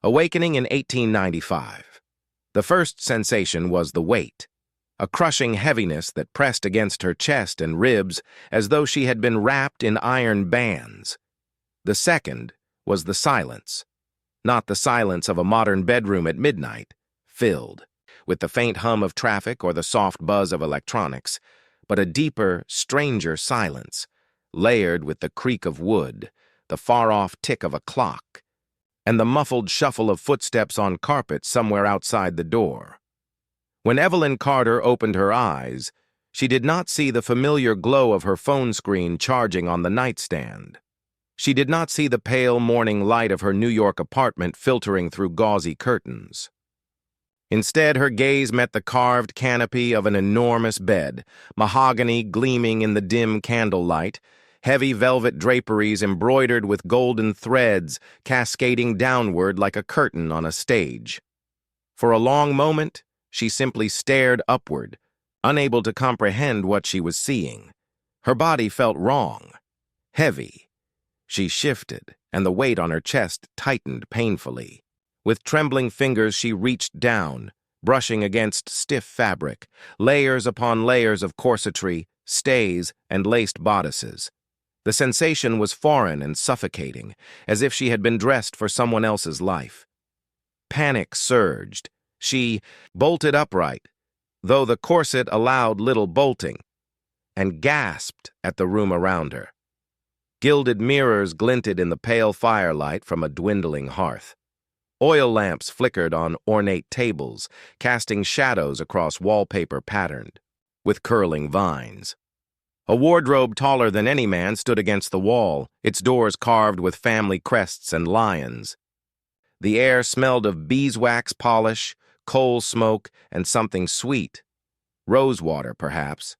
Awakening in 1895. The first sensation was the weight, a crushing heaviness that pressed against her chest and ribs as though she had been wrapped in iron bands. The second was the silence, not the silence of a modern bedroom at midnight, filled with the faint hum of traffic or the soft buzz of electronics, but a deeper, stranger silence, layered with the creak of wood, the far-off tick of a clock, and the muffled shuffle of footsteps on carpet somewhere outside the door. When Evelyn Carter opened her eyes, she did not see the familiar glow of her phone screen charging on the nightstand. She did not see the pale morning light of her New York apartment filtering through gauzy curtains. Instead, her gaze met the carved canopy of an enormous bed, mahogany gleaming in the dim candlelight, heavy velvet draperies embroidered with golden threads cascading downward like a curtain on a stage. For a long moment, she simply stared upward, unable to comprehend what she was seeing. Her body felt wrong, heavy. She shifted, and the weight on her chest tightened painfully. With trembling fingers, she reached down, brushing against stiff fabric, layers upon layers of corsetry, stays, and laced bodices. The sensation was foreign and suffocating, as if she had been dressed for someone else's life. Panic surged. She bolted upright, though the corset allowed little bolting, and gasped at the room around her. Gilded mirrors glinted in the pale firelight from a dwindling hearth. Oil lamps flickered on ornate tables, casting shadows across wallpaper patterned with curling vines. A wardrobe taller than any man stood against the wall, its doors carved with family crests and lions. The air smelled of beeswax polish, coal smoke, and something sweet. Rosewater, perhaps.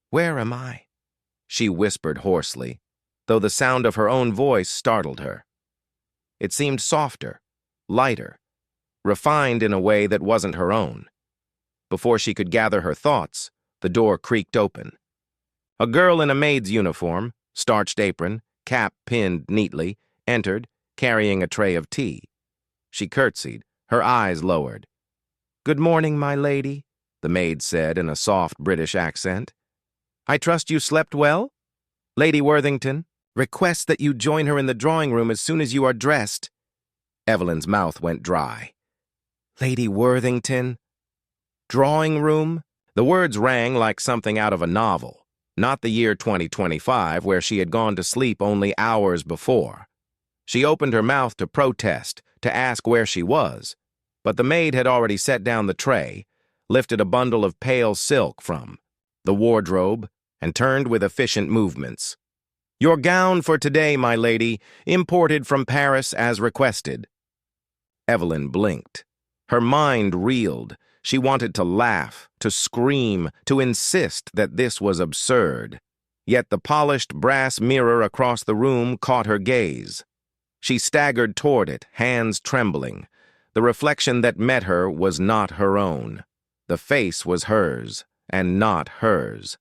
"Where am I?" she whispered hoarsely, though the sound of her own voice startled her. It seemed softer, lighter, refined in a way that wasn't her own. Before she could gather her thoughts, the door creaked open. A girl in a maid's uniform, starched apron, cap pinned neatly, entered, carrying a tray of tea. She curtsied, her eyes lowered. "Good morning, my lady," the maid said in a soft British accent. "I trust you slept well? Lady Worthington requests that you join her in the drawing room as soon as you are dressed." Evelyn's mouth went dry. Lady Worthington? Drawing room? The words rang like something out of a novel. Not the year 2025, where she had gone to sleep only hours before. She opened her mouth to protest, to ask where she was, but the maid had already set down the tray, lifted a bundle of pale silk from the wardrobe, and turned with efficient movements. "Your gown for today, my lady, imported from Paris as requested." Evelyn blinked. Her mind reeled. She wanted to laugh, to scream, to insist that this was absurd. Yet the polished brass mirror across the room caught her gaze. She staggered toward it, hands trembling. The reflection that met her was not her own. The face was hers, and not hers.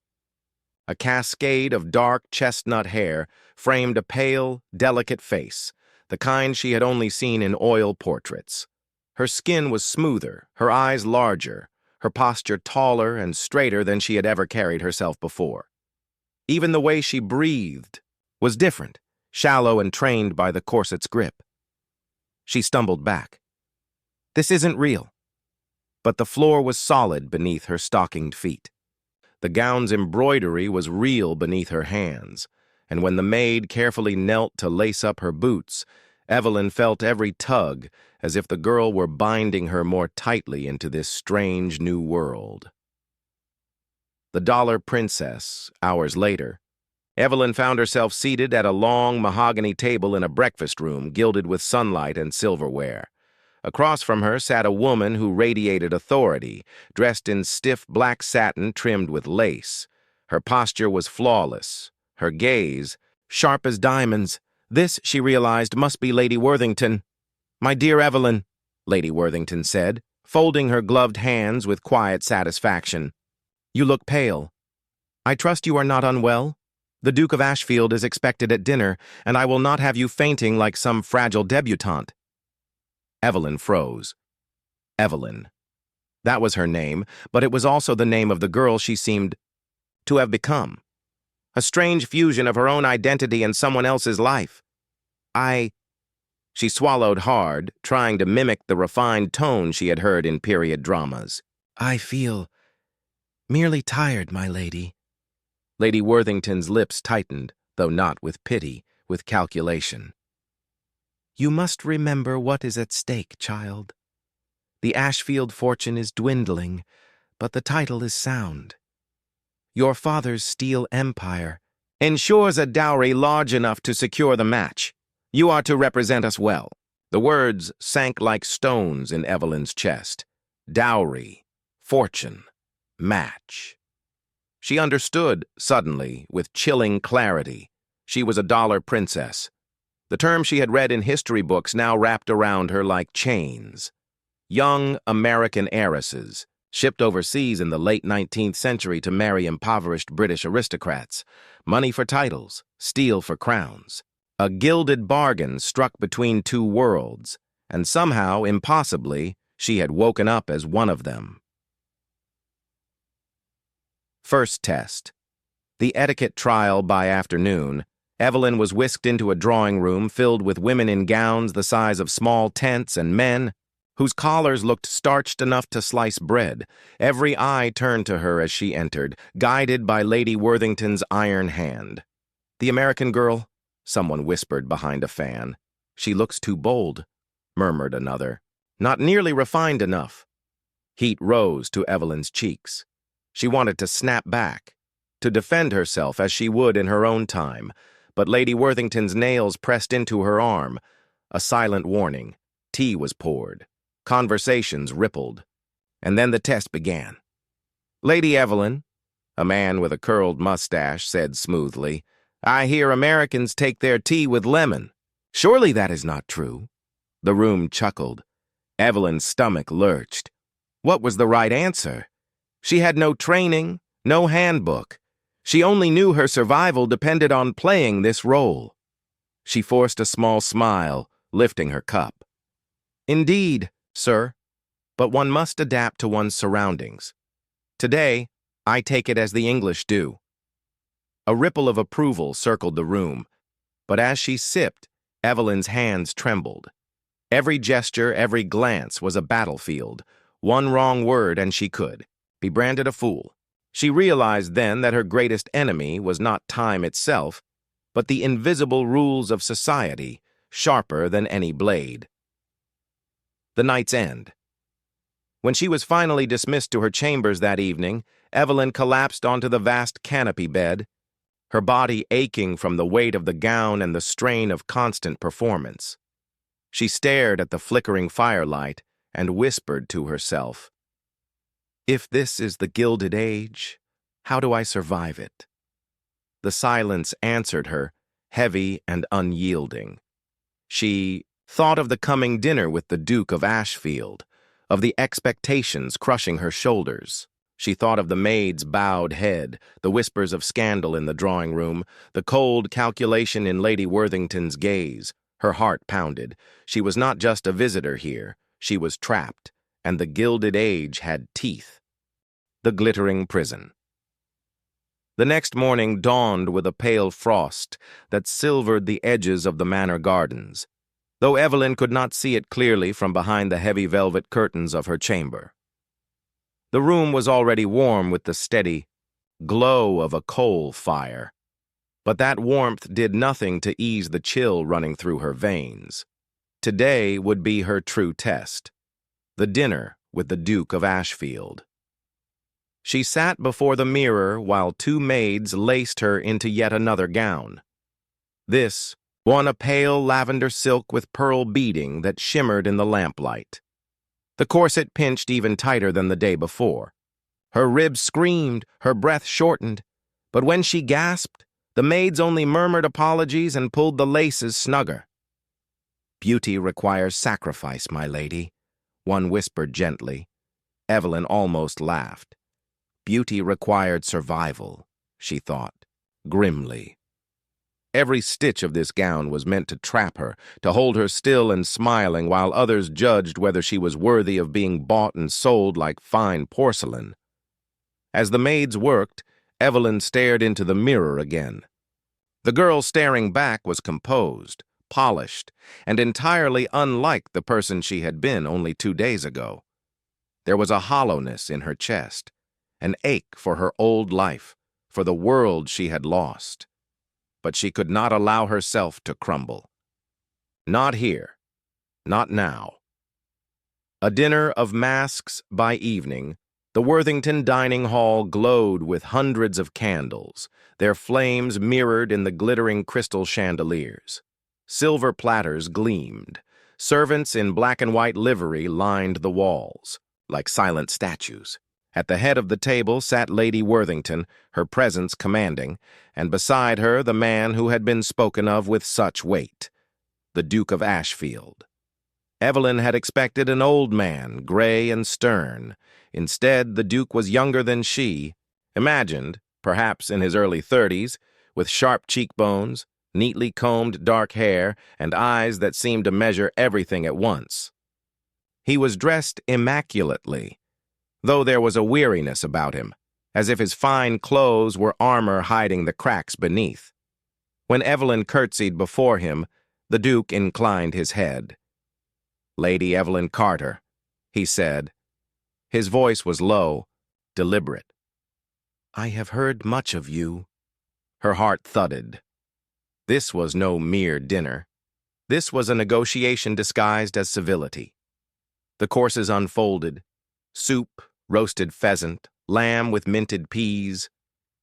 A cascade of dark chestnut hair framed a pale, delicate face, the kind she had only seen in oil portraits. Her skin was smoother, her eyes larger, her posture taller and straighter than she had ever carried herself before. Even the way she breathed was different, shallow and trained by the corset's grip. She stumbled back. This isn't real. But the floor was solid beneath her stockinged feet. The gown's embroidery was real beneath her hands, and when the maid carefully knelt to lace up her boots, Evelyn felt every tug as if the girl were binding her more tightly into this strange new world. The Dollar Princess, hours later. Evelyn found herself seated at a long mahogany table in a breakfast room gilded with sunlight and silverware. Across from her sat a woman who radiated authority, dressed in stiff black satin trimmed with lace. Her posture was flawless, her gaze sharp as diamonds. This, she realized, must be Lady Worthington. "My dear Evelyn," Lady Worthington said, folding her gloved hands with quiet satisfaction. "You look pale. I trust you are not unwell? The Duke of Ashfield is expected at dinner, and I will not have you fainting like some fragile debutante." Evelyn froze. Evelyn. That was her name, but it was also the name of the girl she seemed to have become. A strange fusion of her own identity and someone else's life. She swallowed hard, trying to mimic the refined tone she had heard in period dramas. I feel merely tired, my lady. Lady Worthington's lips tightened, though not with pity, with calculation. You must remember what is at stake, child. The Ashfield fortune is dwindling, but the title is sound. Your father's steel empire ensures a dowry large enough to secure the match. You are to represent us well. The words sank like stones in Evelyn's chest. Dowry, fortune, match. She understood, suddenly, with chilling clarity. She was a dollar princess. The term she had read in history books now wrapped around her like chains. Young American heiresses, shipped overseas in the late 19th century to marry impoverished British aristocrats. Money for titles, steel for crowns. A gilded bargain struck between two worlds, and somehow, impossibly, she had woken up as one of them. First test. The etiquette trial by afternoon, Evelyn was whisked into a drawing room filled with women in gowns the size of small tents and men whose collars looked starched enough to slice bread. Every eye turned to her as she entered, guided by Lady Worthington's iron hand. The American girl? Someone whispered behind a fan. She looks too bold, murmured another. Not nearly refined enough. Heat rose to Evelyn's cheeks. She wanted to snap back, to defend herself as she would in her own time, but Lady Worthington's nails pressed into her arm. A silent warning. Tea was poured. Conversations rippled. And then the test began. Lady Evelyn, a man with a curled mustache, said smoothly, I hear Americans take their tea with lemon. Surely that is not true. The room chuckled. Evelyn's stomach lurched. What was the right answer? She had no training, no handbook. She only knew her survival depended on playing this role. She forced a small smile, lifting her cup. Indeed, sir, but one must adapt to one's surroundings. Today, I take it as the English do. A ripple of approval circled the room, but as she sipped, Evelyn's hands trembled. Every gesture, every glance was a battlefield. One wrong word and she could be branded a fool. She realized then that her greatest enemy was not time itself, but the invisible rules of society, sharper than any blade. The night's end. When she was finally dismissed to her chambers that evening, Evelyn collapsed onto the vast canopy bed, her body aching from the weight of the gown and the strain of constant performance. She stared at the flickering firelight and whispered to herself, If this is the Gilded Age, how do I survive it? The silence answered her, heavy and unyielding. She thought of the coming dinner with the Duke of Ashfield, of the expectations crushing her shoulders. She thought of the maid's bowed head, the whispers of scandal in the drawing room, the cold calculation in Lady Worthington's gaze. Her heart pounded. She was not just a visitor here. She was trapped, and the Gilded Age had teeth. The glittering prison. The next morning dawned with a pale frost that silvered the edges of the manor gardens, though Evelyn could not see it clearly from behind the heavy velvet curtains of her chamber. The room was already warm with the steady glow of a coal fire, but that warmth did nothing to ease the chill running through her veins. Today would be her true test, the dinner with the Duke of Ashfield. She sat before the mirror while two maids laced her into yet another gown. This, one a pale lavender silk with pearl beading that shimmered in the lamplight. The corset pinched even tighter than the day before. Her ribs screamed, her breath shortened, but when she gasped, the maids only murmured apologies and pulled the laces snugger. Beauty requires sacrifice, my lady, one whispered gently. Evelyn almost laughed. Beauty required survival, she thought, grimly. Every stitch of this gown was meant to trap her, to hold her still and smiling while others judged whether she was worthy of being bought and sold like fine porcelain. As the maids worked, Evelyn stared into the mirror again. The girl staring back was composed, polished, and entirely unlike the person she had been only 2 days ago. There was a hollowness in her chest, an ache for her old life, for the world she had lost. But she could not allow herself to crumble. Not here. Not now. A dinner of masks by evening, the Worthington dining hall glowed with hundreds of candles, their flames mirrored in the glittering crystal chandeliers. Silver platters gleamed. Servants in black and white livery lined the walls, like silent statues. At the head of the table sat Lady Worthington, her presence commanding, and beside her the man who had been spoken of with such weight, the Duke of Ashfield. Evelyn had expected an old man, gray and stern. Instead, the Duke was younger than she, imagined, perhaps in his early 30s, with sharp cheekbones, neatly combed dark hair, and eyes that seemed to measure everything at once. He was dressed immaculately, though there was a weariness about him, as if his fine clothes were armor hiding the cracks beneath. When Evelyn curtsied before him, the Duke inclined his head. "Lady Evelyn Carter," he said. His voice was low, deliberate. "I have heard much of you." Her heart thudded. This was no mere dinner. This was a negotiation disguised as civility. The courses unfolded. Soup, roasted pheasant, lamb with minted peas.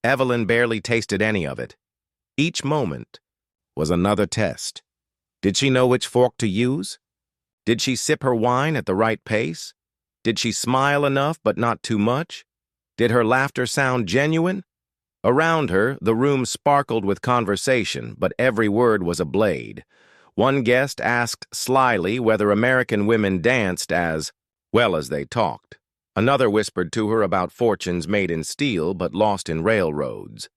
Evelyn barely tasted any of it. Each moment was another test. Did she know which fork to use? Did she sip her wine at the right pace? Did she smile enough but not too much? Did her laughter sound genuine? Around her, the room sparkled with conversation, but every word was a blade. One guest asked slyly whether American women danced as well as they talked. Another whispered to her about fortunes made in steel but lost in railroads.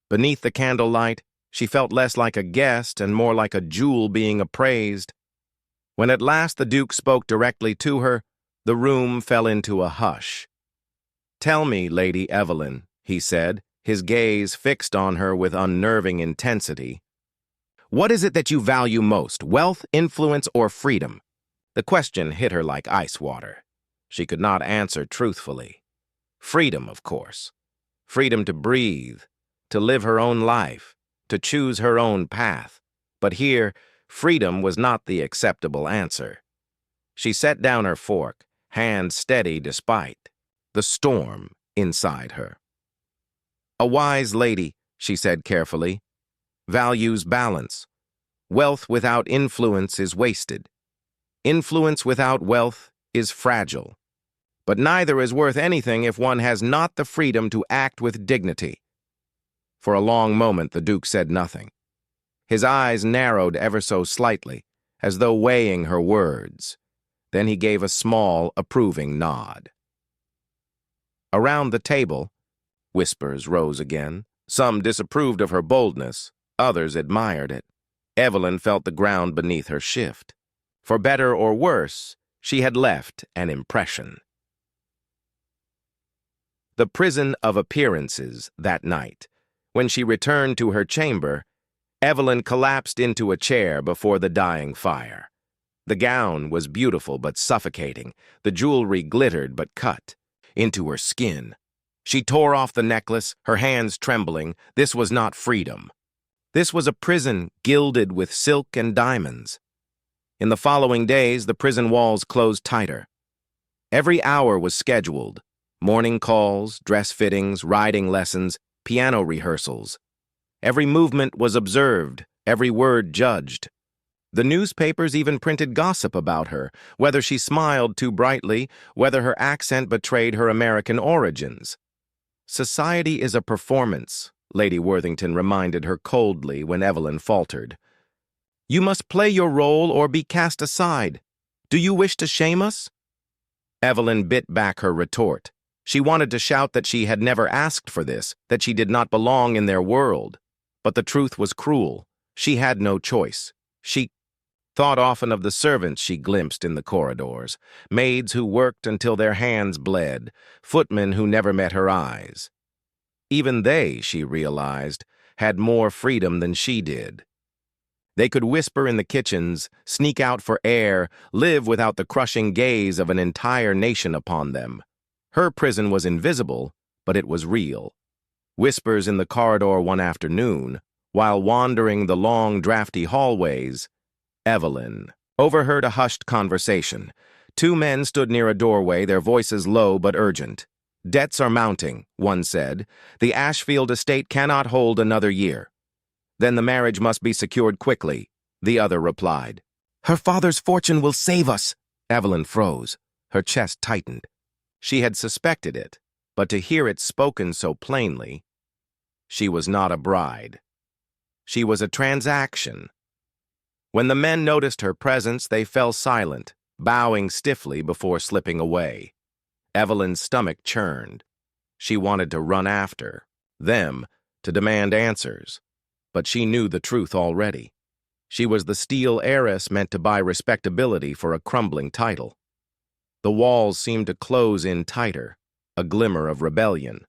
Beneath the candlelight, she felt less like a guest and more like a jewel being appraised. When at last the Duke spoke directly to her, the room fell into a hush. "Tell me, Lady Evelyn," he said, his gaze fixed on her with unnerving intensity. "What is it that you value most, wealth, influence, or freedom?" The question hit her like ice water. She could not answer truthfully. Freedom, of course. Freedom to breathe, to live her own life, to choose her own path. But here, freedom was not the acceptable answer. She set down her fork, hand steady despite the storm inside her. "A wise lady," she said carefully, "values balance. Wealth without influence is wasted. Influence without wealth is fragile. But neither is worth anything if one has not the freedom to act with dignity." For a long moment the Duke said nothing. His eyes narrowed ever so slightly, as though weighing her words. Then he gave a small, approving nod. Around the table, whispers rose again. Some disapproved of her boldness, others admired it. Evelyn felt the ground beneath her shift. For better or worse, she had left an impression. The prison of appearances that night. When she returned to her chamber, Evelyn collapsed into a chair before the dying fire. The gown was beautiful but suffocating. The jewelry glittered but cut into her skin. She tore off the necklace, her hands trembling. This was not freedom. This was a prison gilded with silk and diamonds. In the following days, the prison walls closed tighter. Every hour was scheduled. Morning calls, dress fittings, riding lessons, piano rehearsals. Every movement was observed, every word judged. The newspapers even printed gossip about her, whether she smiled too brightly, whether her accent betrayed her American origins. "Society is a performance," Lady Worthington reminded her coldly when Evelyn faltered. "You must play your role or be cast aside. Do you wish to shame us?" Evelyn bit back her retort. She wanted to shout that she had never asked for this, that she did not belong in their world. But the truth was cruel. She had no choice. She thought often of the servants she glimpsed in the corridors, maids who worked until their hands bled, footmen who never met her eyes. Even they, she realized, had more freedom than she did. They could whisper in the kitchens, sneak out for air, live without the crushing gaze of an entire nation upon them. Her prison was invisible, but it was real. Whispers in the corridor one afternoon, while wandering the long, drafty hallways, Evelyn overheard a hushed conversation. Two men stood near a doorway, their voices low but urgent. "Debts are mounting," one said. "The Ashfield estate cannot hold another year." "Then the marriage must be secured quickly," the other replied. "Her father's fortune will save us." Evelyn froze. Her chest tightened. She had suspected it, but to hear it spoken so plainly, she was not a bride. She was a transaction. When the men noticed her presence, they fell silent, bowing stiffly before slipping away. Evelyn's stomach churned. She wanted to run after them, to demand answers. But she knew the truth already. She was the steel heiress meant to buy respectability for a crumbling title. The walls seemed to close in tighter, a glimmer of rebellion.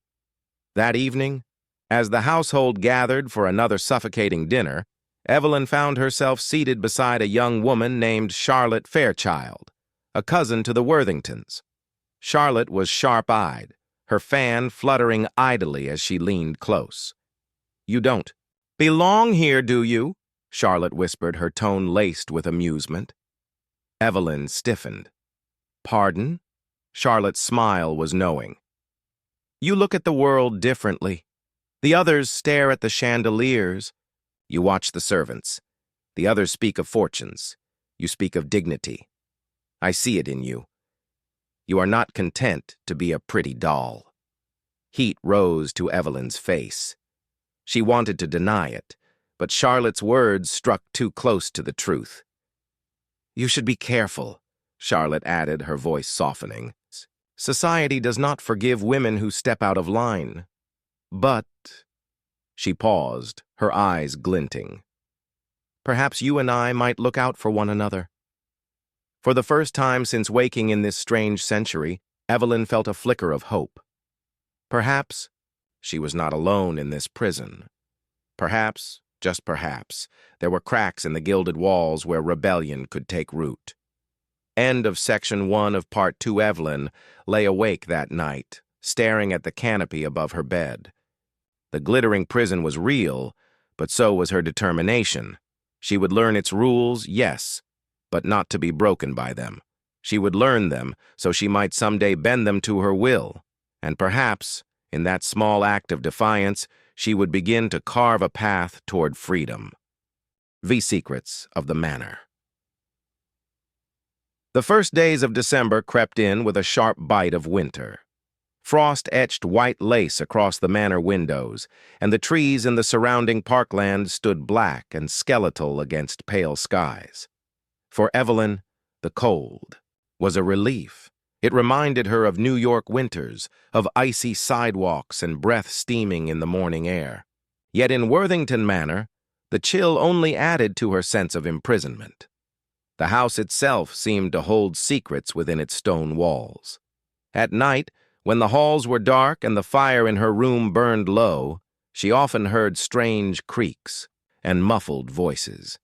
That evening, as the household gathered for another suffocating dinner, Evelyn found herself seated beside a young woman named Charlotte Fairchild, a cousin to the Worthingtons. Charlotte was sharp-eyed, her fan fluttering idly as she leaned close. "You don't belong here, do you?" Charlotte whispered, her tone laced with amusement. Evelyn stiffened. "Pardon?" Charlotte's smile was knowing. "You look at the world differently. The others stare at the chandeliers. You watch the servants. The others speak of fortunes. You speak of dignity. I see it in you. You are not content to be a pretty doll." Heat rose to Evelyn's face. She wanted to deny it, but Charlotte's words struck too close to the truth. "You should be careful," Charlotte added, her voice softening. "Society does not forgive women who step out of line. But—" She paused, her eyes glinting. "Perhaps you and I might look out for one another." For the first time since waking in this strange century, Evelyn felt a flicker of hope. Perhaps she was not alone in this prison. Perhaps, just perhaps, there were cracks in the gilded walls where rebellion could take root. End of Section 1 of Part 2. Evelyn lay awake that night, staring at the canopy above her bed. The glittering prison was real, but so was her determination. She would learn its rules, yes, but not to be broken by them. She would learn them so she might someday bend them to her will, and perhaps, in that small act of defiance, she would begin to carve a path toward freedom. The Secrets of the Manor. The first days of December crept in with a sharp bite of winter. Frost etched white lace across the manor windows, and the trees in the surrounding parkland stood black and skeletal against pale skies. For Evelyn, the cold was a relief. It reminded her of New York winters, of icy sidewalks and breath steaming in the morning air. Yet in Worthington Manor, the chill only added to her sense of imprisonment. The house itself seemed to hold secrets within its stone walls. At night, when the halls were dark and the fire in her room burned low, she often heard strange creaks and muffled voices.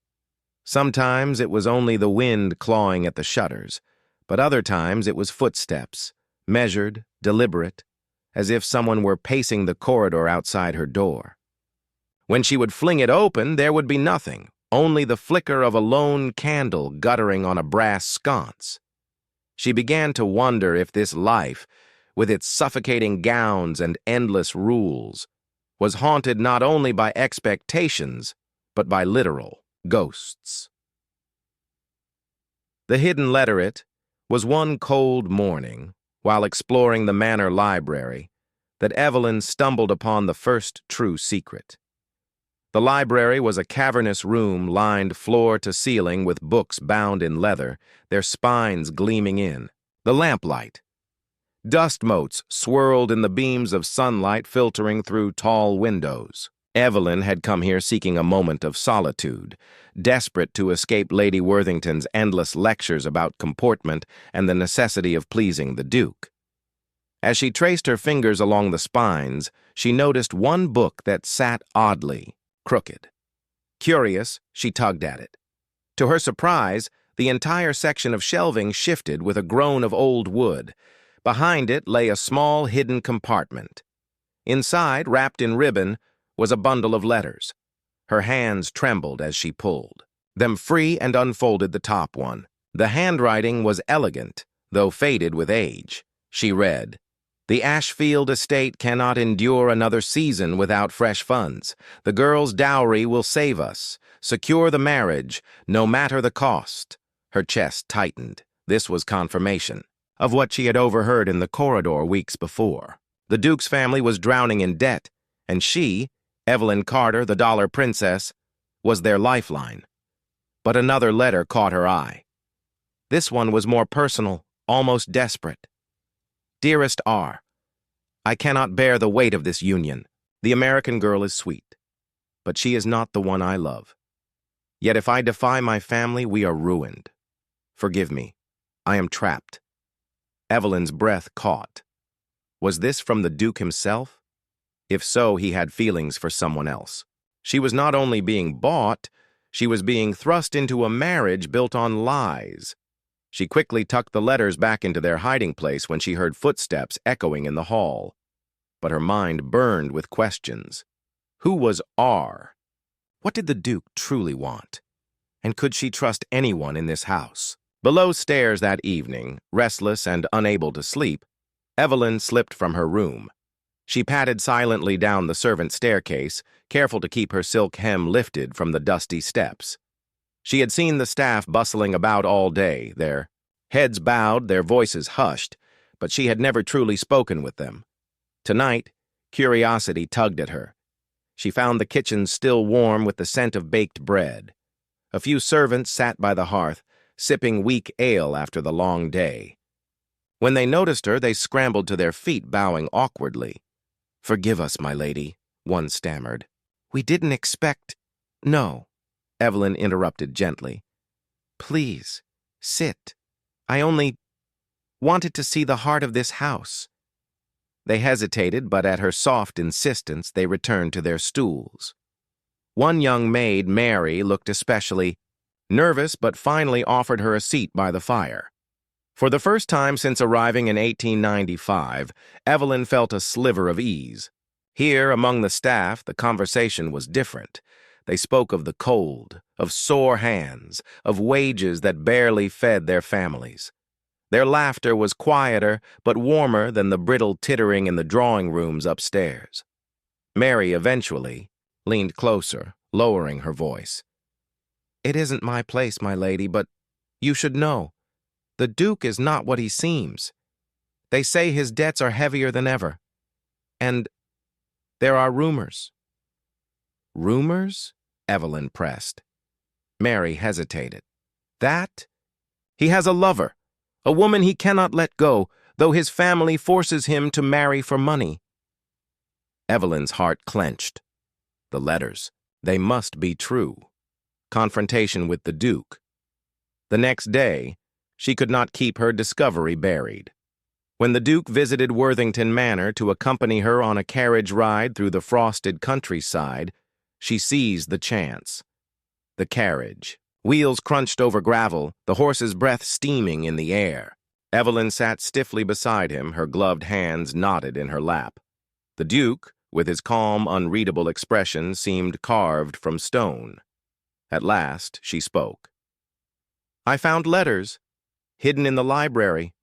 Sometimes it was only the wind clawing at the shutters, but other times it was footsteps, measured, deliberate, as if someone were pacing the corridor outside her door. When she would fling it open, there would be nothing, only the flicker of a lone candle guttering on a brass sconce. She began to wonder if this life, with its suffocating gowns and endless rules, was haunted not only by expectations, but by literal ghosts. The hidden letteret was one cold morning, while exploring the manor library, that Evelyn stumbled upon the first true secret. The library was a cavernous room lined floor to ceiling with books bound in leather, their spines gleaming in. The lamplight. Dust motes swirled in the beams of sunlight filtering through tall windows. Evelyn had come here seeking a moment of solitude, desperate to escape Lady Worthington's endless lectures about comportment and the necessity of pleasing the Duke. As she traced her fingers along the spines, she noticed one book that sat oddly, crooked. Curious, she tugged at it. To her surprise, the entire section of shelving shifted with a groan of old wood. Behind it lay a small hidden compartment. Inside, wrapped in ribbon, was a bundle of letters. Her hands trembled as she pulled them free and unfolded the top one. The handwriting was elegant, though faded with age. She read, "The Ashfield estate cannot endure another season without fresh funds. The girl's dowry will save us. Secure the marriage, no matter the cost." Her chest tightened. This was confirmation of what she had overheard in the corridor weeks before. The Duke's family was drowning in debt, and she, Evelyn Carter, the Dollar Princess, was their lifeline. But another letter caught her eye. This one was more personal, almost desperate. "Dearest R, I cannot bear the weight of this union. The American girl is sweet, but she is not the one I love. Yet if I defy my family, we are ruined. Forgive me. I am trapped." Evelyn's breath caught. Was this from the Duke himself? If so, he had feelings for someone else. She was not only being bought, she was being thrust into a marriage built on lies. She quickly tucked the letters back into their hiding place when she heard footsteps echoing in the hall. But her mind burned with questions. Who was R? What did the Duke truly want? And could she trust anyone in this house? Below stairs that evening, restless and unable to sleep, Evelyn slipped from her room. She padded silently down the servant staircase, careful to keep her silk hem lifted from the dusty steps. She had seen the staff bustling about all day, their heads bowed, their voices hushed, but she had never truly spoken with them. Tonight, curiosity tugged at her. She found the kitchen still warm with the scent of baked bread. A few servants sat by the hearth, sipping weak ale after the long day. When they noticed her, they scrambled to their feet, bowing awkwardly. "Forgive us, my lady," one stammered. "We didn't expect—" "No," Evelyn interrupted gently. "Please, sit. I only wanted to see the heart of this house." They hesitated, but at her soft insistence, they returned to their stools. One young maid, Mary, looked especially nervous, but finally offered her a seat by the fire. For the first time since arriving in 1895, Evelyn felt a sliver of ease. Here, among the staff, the conversation was different. They spoke of the cold, of sore hands, of wages that barely fed their families. Their laughter was quieter but warmer than the brittle tittering in the drawing rooms upstairs. Mary eventually leaned closer, lowering her voice. "It isn't my place, my lady, but you should know. The Duke is not what he seems. They say his debts are heavier than ever. And there are rumors." "Rumors?" Evelyn pressed. Mary hesitated. "That? He has a lover, a woman he cannot let go, though his family forces him to marry for money." Evelyn's heart clenched. The letters, they must be true. Confrontation with the Duke. The next day, she could not keep her discovery buried. When the Duke visited Worthington Manor to accompany her on a carriage ride through the frosted countryside, she seized the chance. The carriage. Wheels crunched over gravel, the horse's breath steaming in the air. Evelyn sat stiffly beside him, her gloved hands knotted in her lap. The Duke, with his calm, unreadable expression, seemed carved from stone. At last, she spoke. "I found letters, hidden in the library."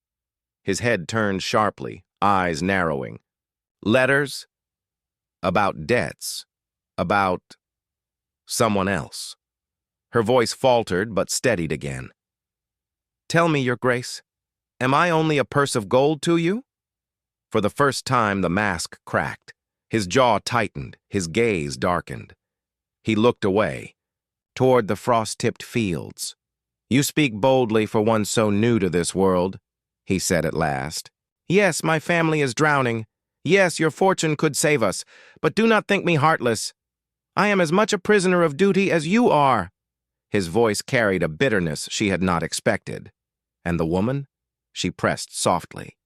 His head turned sharply, eyes narrowing. "Letters? About debts. About someone else." Her voice faltered but steadied again. "Tell me, Your Grace, am I only a purse of gold to you?" For the first time, the mask cracked. His jaw tightened, his gaze darkened. He looked away, toward the frost-tipped fields. "You speak boldly for one so new to this world," he said at last. "Yes, my family is drowning. Yes, your fortune could save us, but do not think me heartless. I am as much a prisoner of duty as you are." His voice carried a bitterness she had not expected. "And the woman?" she pressed softly.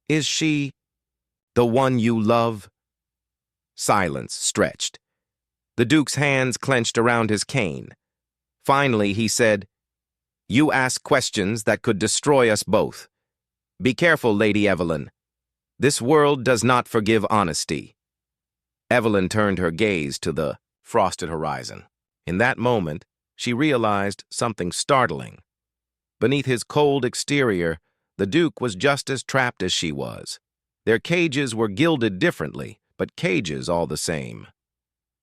"Is she the one you love?" Silence stretched. The Duke's hands clenched around his cane. Finally, he said, "You ask questions that could destroy us both. Be careful, Lady Evelyn. This world does not forgive honesty." Evelyn turned her gaze to the frosted horizon. In that moment, she realized something startling. Beneath his cold exterior, the Duke was just as trapped as she was. Their cages were gilded differently, but cages all the same.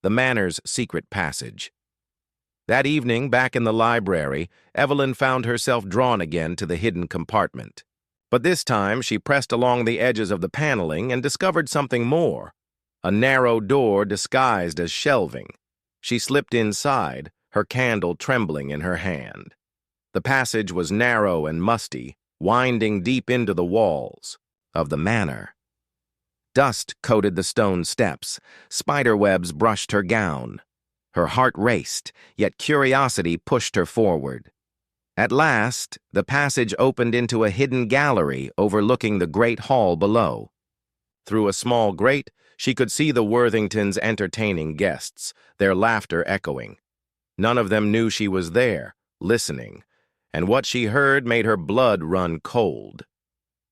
The Manor's secret passage. That evening, back in the library, Evelyn found herself drawn again to the hidden compartment. But this time, she pressed along the edges of the paneling and discovered something more. A narrow door disguised as shelving. She slipped inside, her candle trembling in her hand. The passage was narrow and musty, winding deep into the walls of the manor. Dust coated the stone steps. Spiderwebs brushed her gown. Her heart raced, yet curiosity pushed her forward. At last, the passage opened into a hidden gallery overlooking the great hall below. Through a small grate, she could see the Worthingtons entertaining guests, their laughter echoing. None of them knew she was there, listening, and what she heard made her blood run cold.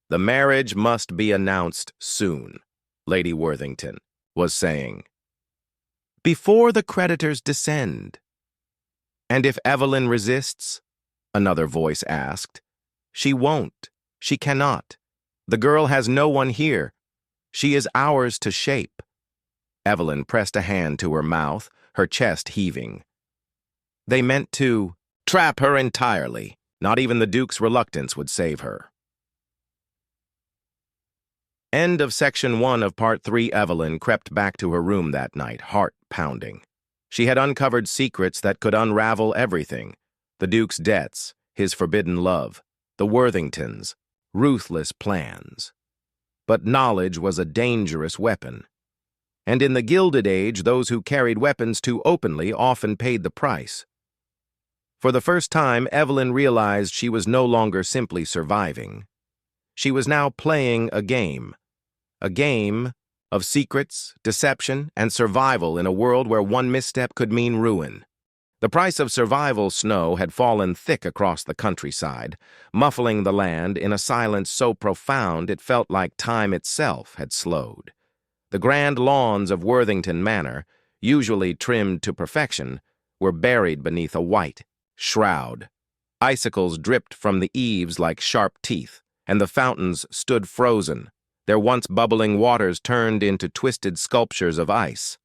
"The marriage must be announced soon," Lady Worthington was saying. "Before the creditors descend." "And if Evelyn resists?" another voice asked. "She won't. She cannot. The girl has no one here. She is ours to shape." Evelyn pressed a hand to her mouth, her chest heaving. They meant to trap her entirely. Not even the Duke's reluctance would save her. End of Section 1 of Part 3. Evelyn crept back to her room that night, heart pounding. She had uncovered secrets that could unravel everything. The Duke's debts, his forbidden love, the Worthingtons, ruthless plans. But knowledge was a dangerous weapon. And in the Gilded Age, those who carried weapons too openly often paid the price. For the first time, Evelyn realized she was no longer simply surviving. She was now playing a game of secrets, deception, and survival in a world where one misstep could mean ruin. The price of survival snow had fallen thick across the countryside, muffling the land in a silence so profound it felt like time itself had slowed. The grand lawns of Worthington Manor, usually trimmed to perfection, were buried beneath a white shroud. Icicles dripped from the eaves like sharp teeth, and the fountains stood frozen, their once bubbling waters turned into twisted sculptures of ice.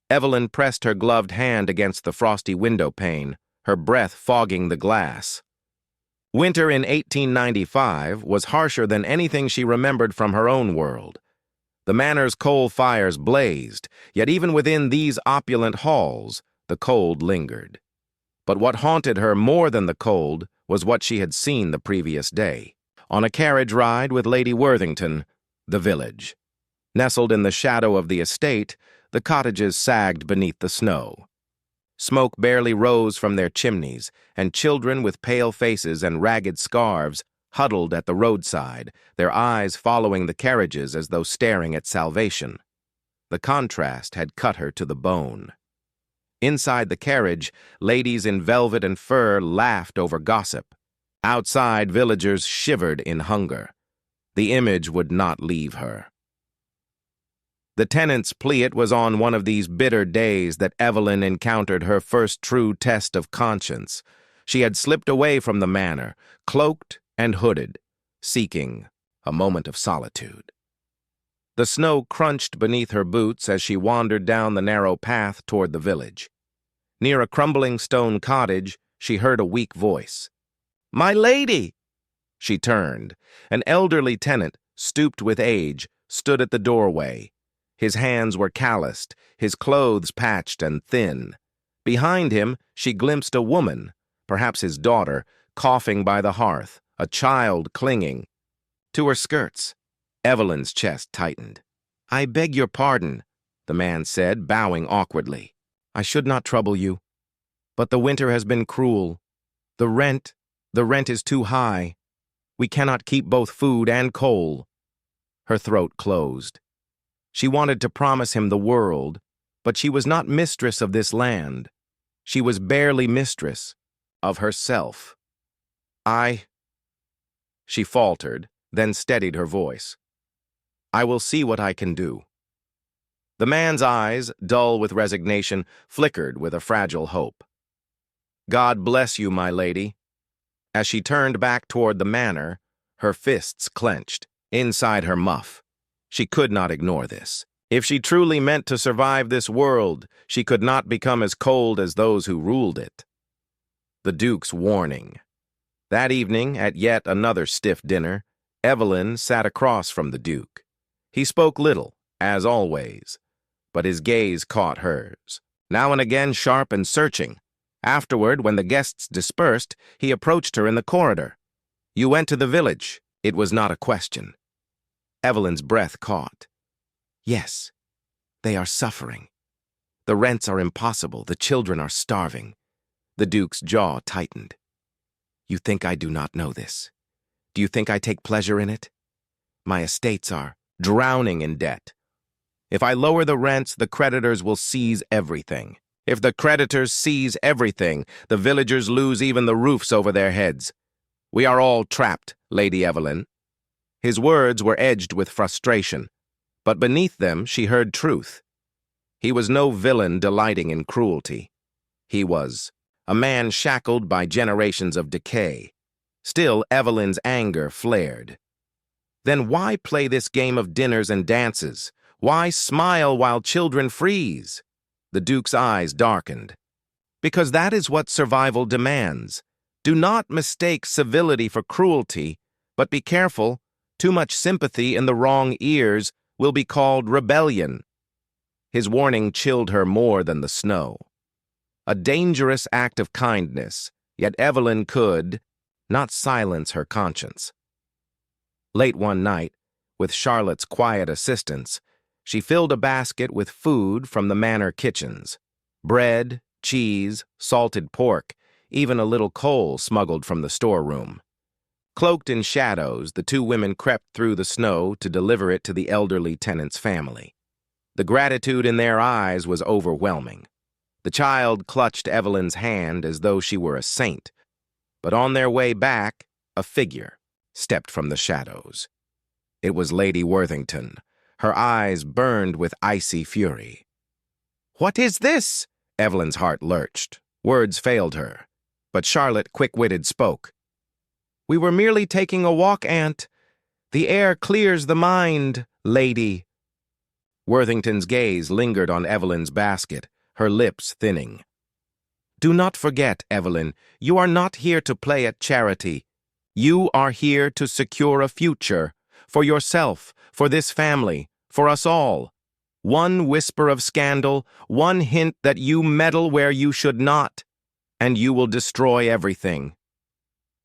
Evelyn pressed her gloved hand against the frosty window pane, her breath fogging the glass. Winter in 1895 was harsher than anything she remembered from her own world. The manor's coal fires blazed, yet even within these opulent halls, the cold lingered. But what haunted her more than the cold was what she had seen the previous day. On a carriage ride with Lady Worthington, the village. Nestled in the shadow of the estate, the cottages sagged beneath the snow. Smoke barely rose from their chimneys, and children with pale faces and ragged scarves huddled at the roadside, their eyes following the carriages as though staring at salvation. The contrast had cut her to the bone. Inside the carriage, ladies in velvet and fur laughed over gossip. Outside, villagers shivered in hunger. The image would not leave her. The tenant's pliat was on one of these bitter days that Evelyn encountered her first true test of conscience. She had slipped away from the manor, cloaked and hooded, seeking a moment of solitude. The snow crunched beneath her boots as she wandered down the narrow path toward the village. Near a crumbling stone cottage, she heard a weak voice. "My lady!" She turned. An elderly tenant, stooped with age, stood at the doorway. His hands were calloused, his clothes patched and thin. Behind him, she glimpsed a woman, perhaps his daughter, coughing by the hearth, a child clinging to her skirts. Evelyn's chest tightened. "I beg your pardon," the man said, bowing awkwardly. "I should not trouble you, but the winter has been cruel. The rent is too high. We cannot keep both food and coal." Her throat closed. She wanted to promise him the world, but she was not mistress of this land. She was barely mistress of herself. She faltered, then steadied her voice. "I will see what I can do." The man's eyes, dull with resignation, flickered with a fragile hope. "God bless you, my lady." As she turned back toward the manor, her fists clenched inside her muff. She could not ignore this. If she truly meant to survive this world, she could not become as cold as those who ruled it. The Duke's warning. That evening, at yet another stiff dinner, Evelyn sat across from the Duke. He spoke little, as always, but his gaze caught hers, now and again sharp and searching. Afterward, when the guests dispersed, he approached her in the corridor. "You went to the village." It was not a question. Evelyn's breath caught. "Yes, they are suffering. The rents are impossible, the children are starving." The Duke's jaw tightened. "You think I do not know this? Do you think I take pleasure in it? My estates are drowning in debt. If I lower the rents, the creditors will seize everything. If the creditors seize everything, the villagers lose even the roofs over their heads. We are all trapped, Lady Evelyn." His words were edged with frustration, but beneath them she heard truth. He was no villain delighting in cruelty. He was a man shackled by generations of decay. Still, Evelyn's anger flared. Then why play this game of dinners and dances? Why smile while children freeze? The Duke's eyes darkened. "Because that is what survival demands. Do not mistake civility for cruelty, but be careful. Too much sympathy in the wrong ears will be called rebellion." His warning chilled her more than the snow. A dangerous act of kindness, yet Evelyn could not silence her conscience. Late one night, with Charlotte's quiet assistance, she filled a basket with food from the manor kitchens. Bread, cheese, salted pork, even a little coal smuggled from the storeroom. Cloaked in shadows, the two women crept through the snow to deliver it to the elderly tenant's family. The gratitude in their eyes was overwhelming. The child clutched Evelyn's hand as though she were a saint, but on their way back, a figure stepped from the shadows. It was Lady Worthington. Her eyes burned with icy fury. "What is this?" Evelyn's heart lurched. Words failed her, but Charlotte, quick-witted, spoke. "We were merely taking a walk, Aunt. The air clears the mind, lady." Worthington's gaze lingered on Evelyn's basket, her lips thinning. "Do not forget, Evelyn, you are not here to play at charity. You are here to secure a future, for yourself, for this family, for us all. One whisper of scandal, one hint that you meddle where you should not, and you will destroy everything."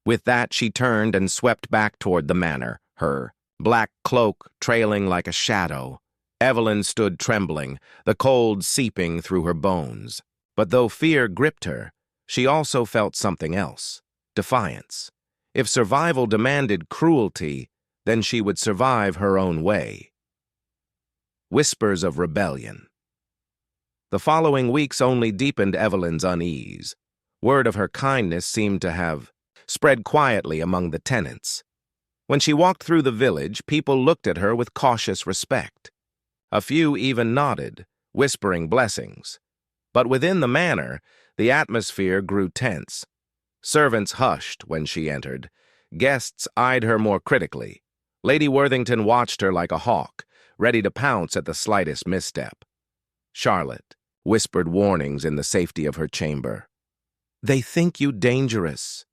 With that, she turned and swept back toward the manor, her black cloak trailing like a shadow. Evelyn stood trembling, the cold seeping through her bones. But though fear gripped her, she also felt something else, defiance. If survival demanded cruelty, then she would survive her own way. Whispers of rebellion. The following weeks only deepened Evelyn's unease. Word of her kindness seemed to have spread quietly among the tenants. When she walked through the village, people looked at her with cautious respect. A few even nodded, whispering blessings. But within the manor, the atmosphere grew tense. Servants hushed when she entered. Guests eyed her more critically. Lady Worthington watched her like a hawk, ready to pounce at the slightest misstep. Charlotte whispered warnings in the safety of her chamber. "They think you dangerous.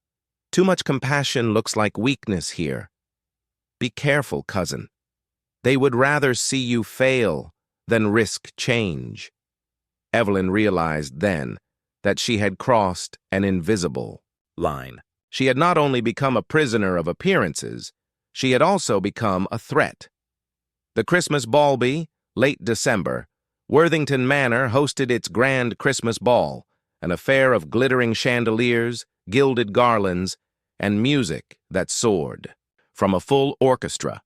Too much compassion looks like weakness here. Be careful, cousin. They would rather see you fail than risk change." Evelyn realized then that she had crossed an invisible line. She had not only become a prisoner of appearances, she had also become a threat. The Christmas ball bee, late December, Worthington Manor hosted its grand Christmas ball, an affair of glittering chandeliers, gilded garlands, and music that soared. From a full orchestra,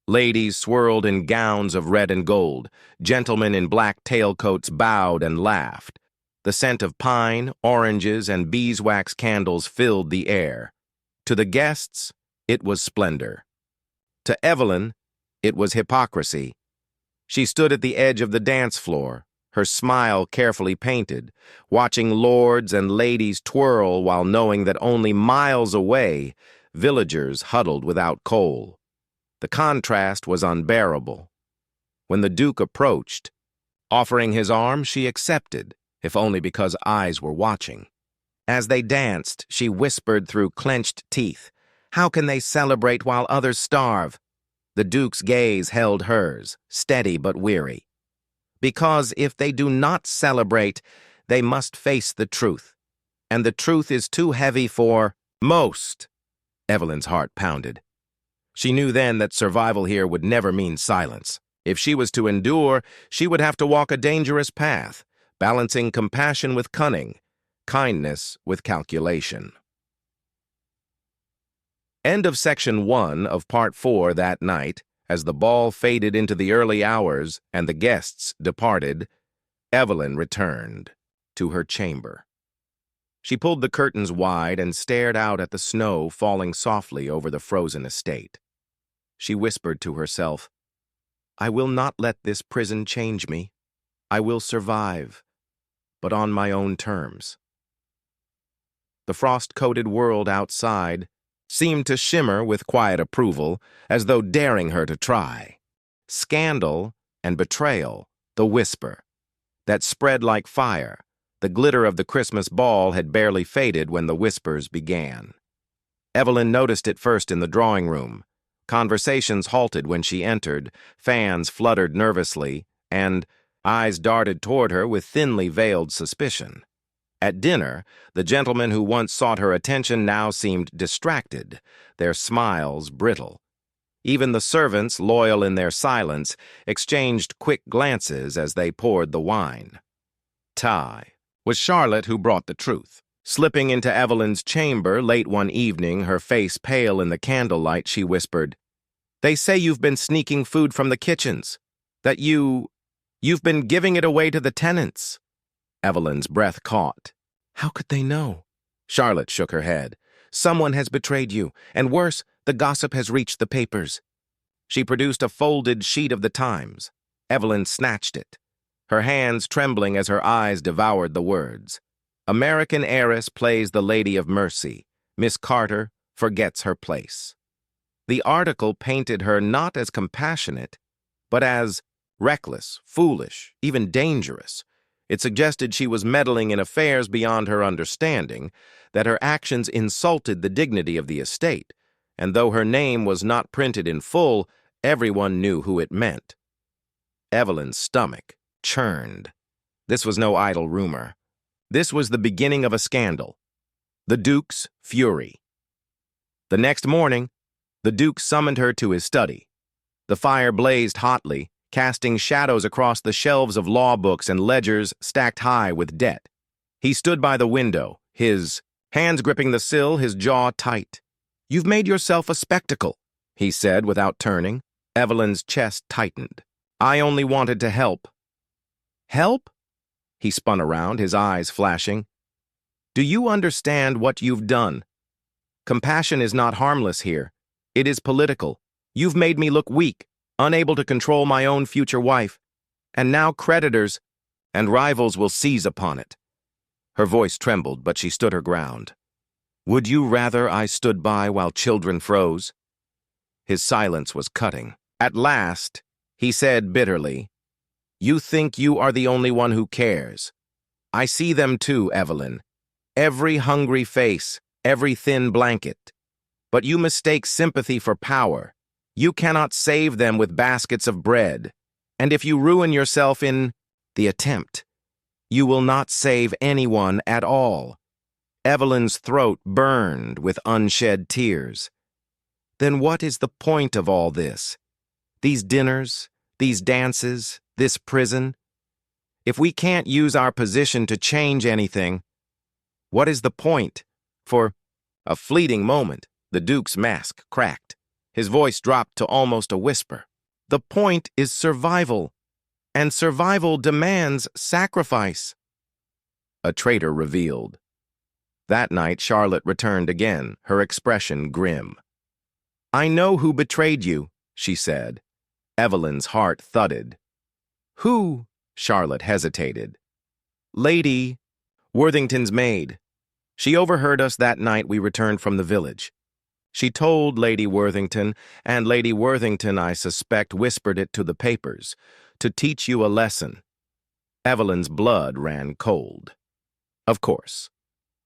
ladies swirled in gowns of red and gold, gentlemen in black tailcoats bowed and laughed. The scent of pine, oranges, and beeswax candles filled the air. To the guests, it was splendor. To Evelyn, it was hypocrisy. She stood at the edge of the dance floor, her smile carefully painted, watching lords and ladies twirl while knowing that only miles away, villagers huddled without coal. The contrast was unbearable. When the Duke approached, offering his arm, she accepted, if only because eyes were watching. As they danced, she whispered through clenched teeth, "How can they celebrate while others starve?" The Duke's gaze held hers, steady but weary. "Because if they do not celebrate, they must face the truth. And the truth is too heavy for most." Evelyn's heart pounded. She knew then that survival here would never mean silence. If she was to endure, she would have to walk a dangerous path, balancing compassion with cunning, kindness with calculation. End of Section 1 of Part 4 that night. As the ball faded into the early hours and the guests departed, Evelyn returned to her chamber. She pulled the curtains wide and stared out at the snow falling softly over the frozen estate. She whispered to herself, "I will not let this prison change me. I will survive, but on my own terms." The frost-coated world outside seemed to shimmer with quiet approval, as though daring her to try. Scandal and betrayal, the whisper, that spread like fire. The glitter of the Christmas ball had barely faded when the whispers began. Evelyn noticed it first in the drawing room. Conversations halted when she entered, fans fluttered nervously, and eyes darted toward her with thinly veiled suspicion. At dinner, the gentlemen who once sought her attention now seemed distracted, their smiles brittle. Even the servants, loyal in their silence, exchanged quick glances as they poured the wine. "Tie" was Charlotte who brought the truth. Slipping into Evelyn's chamber late one evening, her face pale in the candlelight, she whispered, "They say you've been sneaking food from the kitchens, that you've been giving it away to the tenants." Evelyn's breath caught. "How could they know?" Charlotte shook her head. "Someone has betrayed you, and worse, the gossip has reached the papers." She produced a folded sheet of the Times. Evelyn snatched it, her hands trembling as her eyes devoured the words. "American heiress plays the Lady of Mercy. Miss Carter forgets her place." The article painted her not as compassionate, but as reckless, foolish, even dangerous. It suggested she was meddling in affairs beyond her understanding, that her actions insulted the dignity of the estate, and though her name was not printed in full, everyone knew who it meant. Evelyn's stomach churned. This was no idle rumor. This was the beginning of a scandal. The Duke's fury. The next morning, the Duke summoned her to his study. The fire blazed hotly, casting shadows across the shelves of law books and ledgers stacked high with debt. He stood by the window, his hands gripping the sill, his jaw tight. "You've made yourself a spectacle," he said without turning. Evelyn's chest tightened. "I only wanted to help." "Help?" He spun around, his eyes flashing. "Do you understand what you've done? Compassion is not harmless here. It is political. You've made me look weak, unable to control my own future wife. And now creditors and rivals will seize upon it." Her voice trembled, but she stood her ground. "Would you rather I stood by while children froze?" His silence was cutting. At last, he said bitterly, "You think you are the only one who cares. I see them too, Evelyn. Every hungry face, every thin blanket. But you mistake sympathy for power. You cannot save them with baskets of bread. And if you ruin yourself in the attempt, you will not save anyone at all." Evelyn's throat burned with unshed tears. Then what is the point of all this? These dinners, these dances, this prison? If we can't use our position to change anything, what is the point? For a fleeting moment, the Duke's mask cracked. His voice dropped to almost a whisper. The point is survival, and survival demands sacrifice. A traitor revealed. That night, Charlotte returned again, her expression grim. I know who betrayed you, she said. Evelyn's heart thudded. Who? Charlotte hesitated. Lady Worthington's maid. She overheard us that night we returned from the village. She told Lady Worthington, and Lady Worthington, I suspect, whispered it to the papers, to teach you a lesson. Evelyn's blood ran cold. Of course.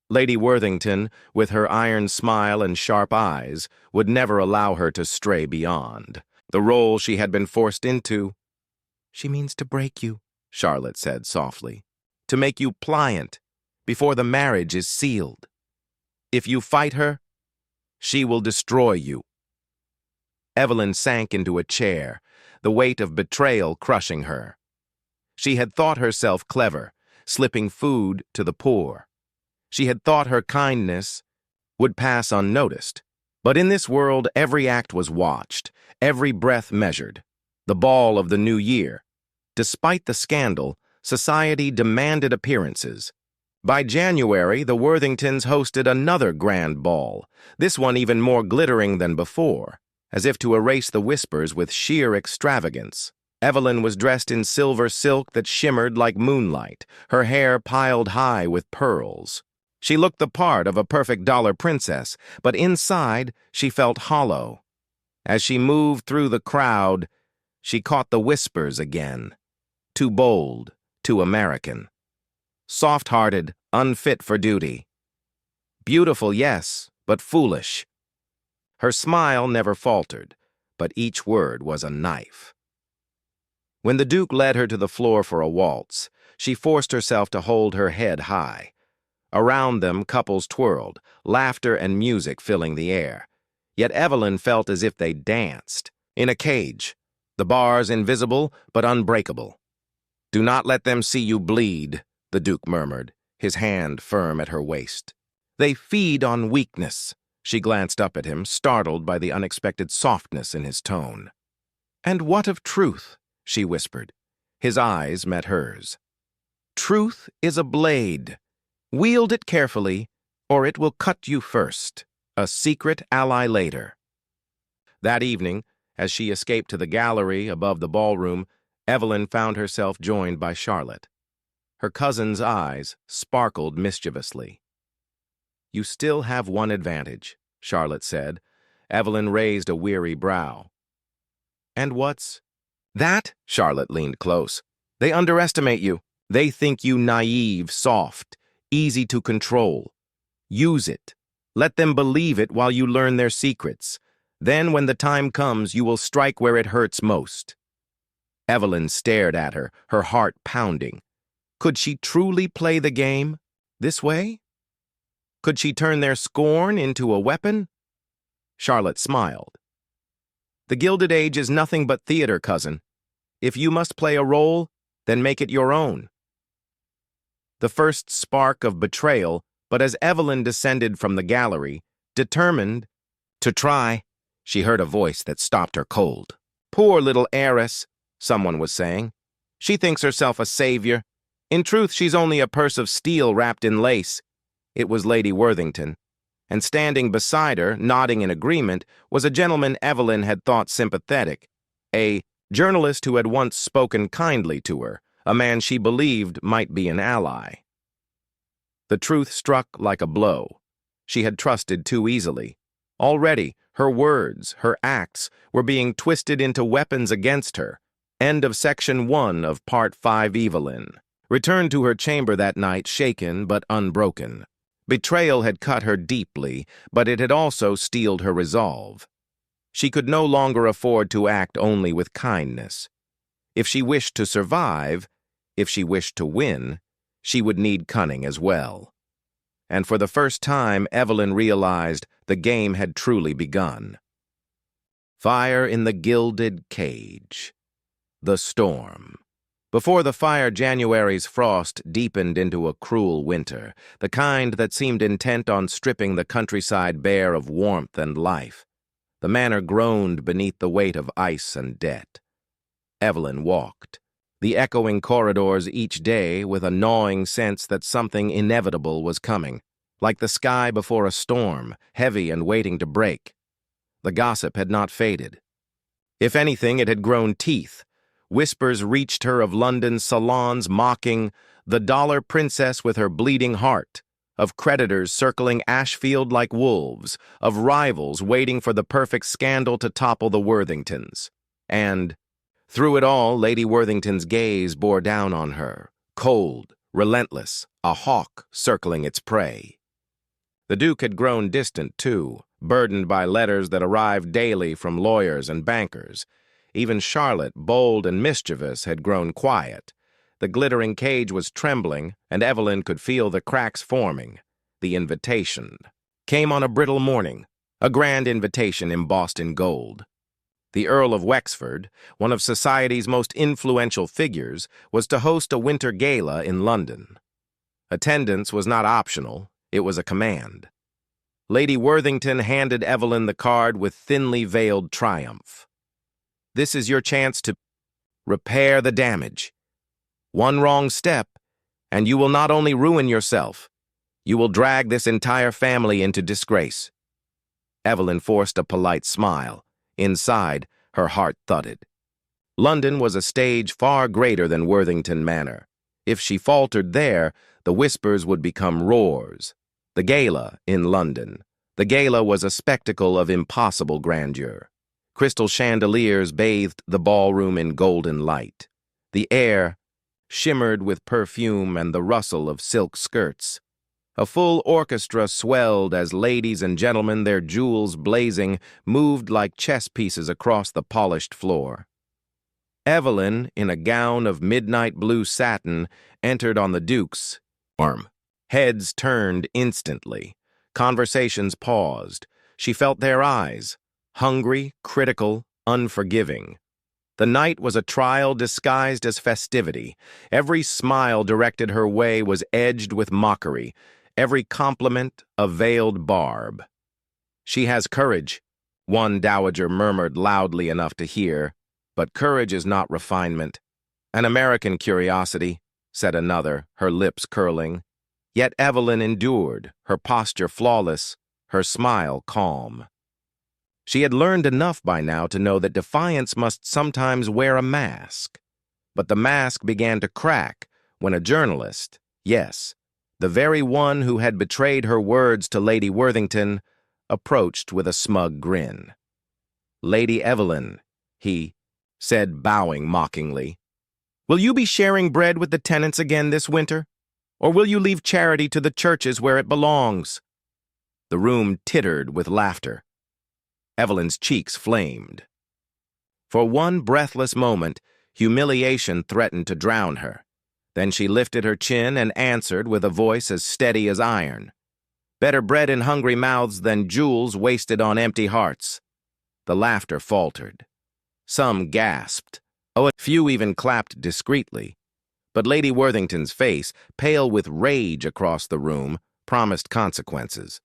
Lady Worthington, with her iron smile and sharp eyes, would never allow her to stray beyond the role she had been forced into. She means to break you, Charlotte said softly, to make you pliant before the marriage is sealed. If you fight her, she will destroy you. Evelyn sank into a chair, the weight of betrayal crushing her. She had thought herself clever, slipping food to the poor. She had thought her kindness would pass unnoticed. But in this world, every act was watched, every breath measured. The ball of the new year. Despite the scandal, society demanded appearances. By January, the Worthingtons hosted another grand ball, this one even more glittering than before, as if to erase the whispers with sheer extravagance. Evelyn was dressed in silver silk that shimmered like moonlight, her hair piled high with pearls. She looked the part of a perfect dollar princess, but inside she felt hollow. As she moved through the crowd, she caught the whispers again. Too bold, too American. Soft-hearted, unfit for duty. Beautiful, yes, but foolish. Her smile never faltered, but each word was a knife. When the Duke led her to the floor for a waltz, she forced herself to hold her head high. Around them, couples twirled, laughter and music filling the air. Yet Evelyn felt as if they danced, in a cage, the bars invisible but unbreakable. Do not let them see you bleed, the Duke murmured, his hand firm at her waist. They feed on weakness. She glanced up at him, startled by the unexpected softness in his tone. And what of truth? She whispered. His eyes met hers. Truth is a blade. Wield it carefully, or it will cut you first, a secret ally later. That evening, as she escaped to the gallery above the ballroom, Evelyn found herself joined by Charlotte. Her cousin's eyes sparkled mischievously. You still have one advantage, Charlotte said. Evelyn raised a weary brow. And what's that? Charlotte leaned close. They underestimate you. They think you naive, soft, easy to control. Use it. Let them believe it while you learn their secrets. Then, when the time comes, you will strike where it hurts most. Evelyn stared at her, her heart pounding. Could she truly play the game this way? Could she turn their scorn into a weapon? Charlotte smiled. The Gilded Age is nothing but theater, cousin. If you must play a role, then make it your own. The first spark of betrayal, but as Evelyn descended from the gallery, determined to try, she heard a voice that stopped her cold. Poor little heiress, someone was saying. She thinks herself a savior. In truth, she's only a purse of steel wrapped in lace. It was Lady Worthington, and standing beside her, nodding in agreement, was a gentleman Evelyn had thought sympathetic, a journalist who had once spoken kindly to her, a man she believed might be an ally. The truth struck like a blow. She had trusted too easily. Already, her words, her acts, were being twisted into weapons against her. End of Section 1 of Part 5. Evelyn returned to her chamber that night shaken but unbroken. Betrayal had cut her deeply, but it had also steeled her resolve. She could no longer afford to act only with kindness. If she wished to survive, if she wished to win, she would need cunning as well. And for the first time, Evelyn realized the game had truly begun. Fire in the gilded cage. The storm. Before the fire, January's frost deepened into a cruel winter, the kind that seemed intent on stripping the countryside bare of warmth and life. The manor groaned beneath the weight of ice and debt. Evelyn walked, the echoing corridors each day with a gnawing sense that something inevitable was coming, like the sky before a storm, heavy and waiting to break. The gossip had not faded. If anything, it had grown teeth. Whispers reached her of London's salons mocking the dollar princess with her bleeding heart, of creditors circling Ashfield like wolves, of rivals waiting for the perfect scandal to topple the Worthingtons. And, through it all, Lady Worthington's gaze bore down on her, cold, relentless, a hawk circling its prey. The Duke had grown distant, too, burdened by letters that arrived daily from lawyers and bankers. Even Charlotte, bold and mischievous, had grown quiet. The glittering cage was trembling, and Evelyn could feel the cracks forming. The invitation came on a brittle morning, a grand invitation embossed in gold. The Earl of Wexford, one of society's most influential figures, was to host a winter gala in London. Attendance was not optional, it was a command. Lady Worthington handed Evelyn the card with thinly veiled triumph. This is your chance to repair the damage. One wrong step, and you will not only ruin yourself, you will drag this entire family into disgrace. Evelyn forced a polite smile. Inside, her heart thudded. London was a stage far greater than Worthington Manor. If she faltered there, the whispers would become roars. The gala in London. The gala was a spectacle of impossible grandeur. Crystal chandeliers bathed the ballroom in golden light. The air shimmered with perfume and the rustle of silk skirts. A full orchestra swelled as ladies and gentlemen, their jewels blazing, moved like chess pieces across the polished floor. Evelyn, in a gown of midnight blue satin, entered on the Duke's arm. Heads turned instantly. Conversations paused. She felt their eyes, hungry, critical, unforgiving. The night was a trial disguised as festivity. Every smile directed her way was edged with mockery, every compliment a veiled barb. "She has courage," one dowager murmured loudly enough to hear, "but courage is not refinement." "An American curiosity," said another, her lips curling. Yet Evelyn endured, her posture flawless, her smile calm. She had learned enough by now to know that defiance must sometimes wear a mask. But the mask began to crack when a journalist, yes, the very one who had betrayed her words to Lady Worthington, approached with a smug grin. "Lady Evelyn," he said, bowing mockingly, "will you be sharing bread with the tenants again this winter? Or will you leave charity to the churches where it belongs?" The room tittered with laughter. Evelyn's cheeks flamed. For one breathless moment, humiliation threatened to drown her. Then she lifted her chin and answered with a voice as steady as iron. "Better bread in hungry mouths than jewels wasted on empty hearts." The laughter faltered. Some gasped. A few even clapped discreetly. But Lady Worthington's face, pale with rage across the room, promised consequences.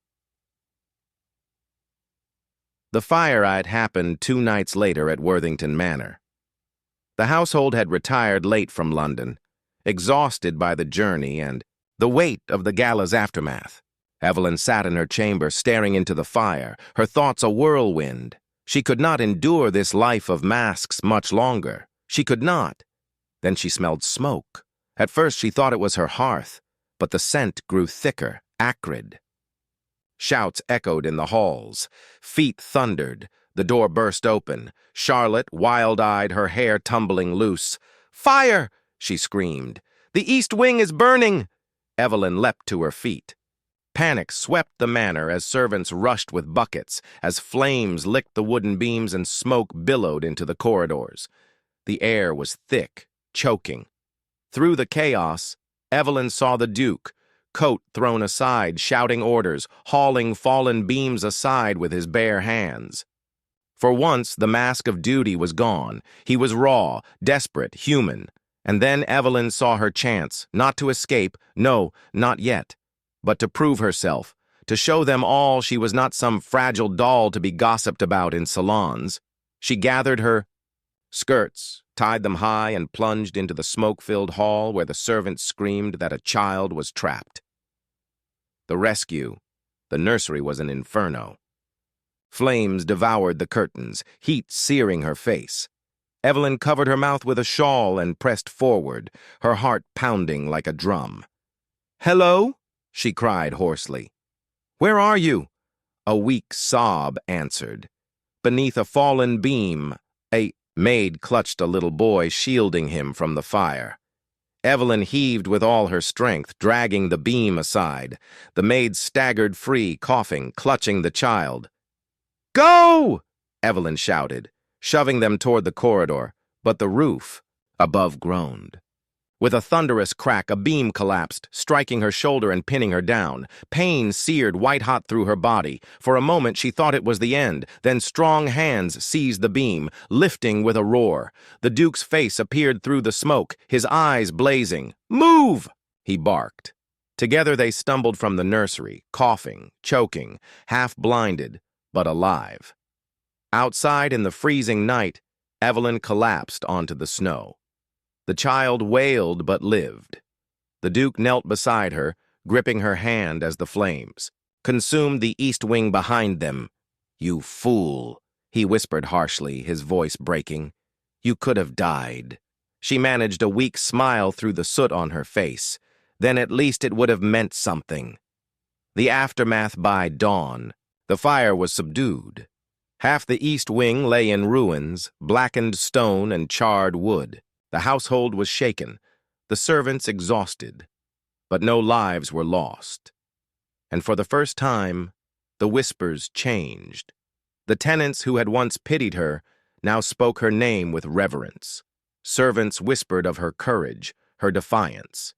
The fire had happened 2 nights later at Worthington Manor. The household had retired late from London, exhausted by the journey and the weight of the gala's aftermath. Evelyn sat in her chamber staring into the fire, her thoughts a whirlwind. She could not endure this life of masks much longer. She could not. Then she smelled smoke. At first she thought it was her hearth, but the scent grew thicker, acrid. Shouts echoed in the halls. Feet thundered. The door burst open. Charlotte, wild-eyed, her hair tumbling loose. "Fire!" she screamed. "The east wing is burning!" Evelyn leapt to her feet. Panic swept the manor as servants rushed with buckets, as flames licked the wooden beams and smoke billowed into the corridors. The air was thick, choking. Through the chaos, Evelyn saw the Duke, coat thrown aside, shouting orders, hauling fallen beams aside with his bare hands. For once, the mask of duty was gone. He was raw, desperate, human. And then Evelyn saw her chance, not to escape, no, not yet, but to prove herself, to show them all she was not some fragile doll to be gossiped about in salons. She gathered her skirts, tied them high, and plunged into the smoke-filled hall where the servants screamed that a child was trapped. The rescue. The nursery was an inferno. Flames devoured the curtains, heat searing her face. Evelyn covered her mouth with a shawl and pressed forward, her heart pounding like a drum. "Hello?" she cried hoarsely. "Where are you?" A weak sob answered. Beneath a fallen beam, a maid clutched a little boy, shielding him from the fire. Evelyn heaved with all her strength, dragging the beam aside. The maid staggered free, coughing, clutching the child. "Go!" Evelyn shouted, shoving them toward the corridor, but the roof above groaned. With a thunderous crack, a beam collapsed, striking her shoulder and pinning her down. Pain seared white-hot through her body. For a moment she thought it was the end, then strong hands seized the beam, lifting with a roar. The Duke's face appeared through the smoke, his eyes blazing. "Move!" he barked. Together they stumbled from the nursery, coughing, choking, half-blinded, but alive. Outside in the freezing night, Evelyn collapsed onto the snow. The child wailed but lived. The Duke knelt beside her, gripping her hand as the flames consumed the east wing behind them. "You fool," he whispered harshly, his voice breaking. "You could have died." She managed a weak smile through the soot on her face. Then at least it would have meant something. The aftermath by dawn. The fire was subdued. Half the east wing lay in ruins, blackened stone and charred wood. The household was shaken, the servants exhausted, but no lives were lost. And for the first time, the whispers changed. The tenants who had once pitied her now spoke her name with reverence. Servants whispered of her courage, her defiance.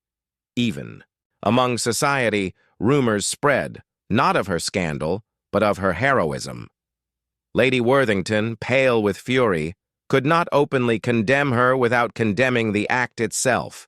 Even among society, rumors spread, not of her scandal, but of her heroism. Lady Worthington, pale with fury, could not openly condemn her without condemning the act itself.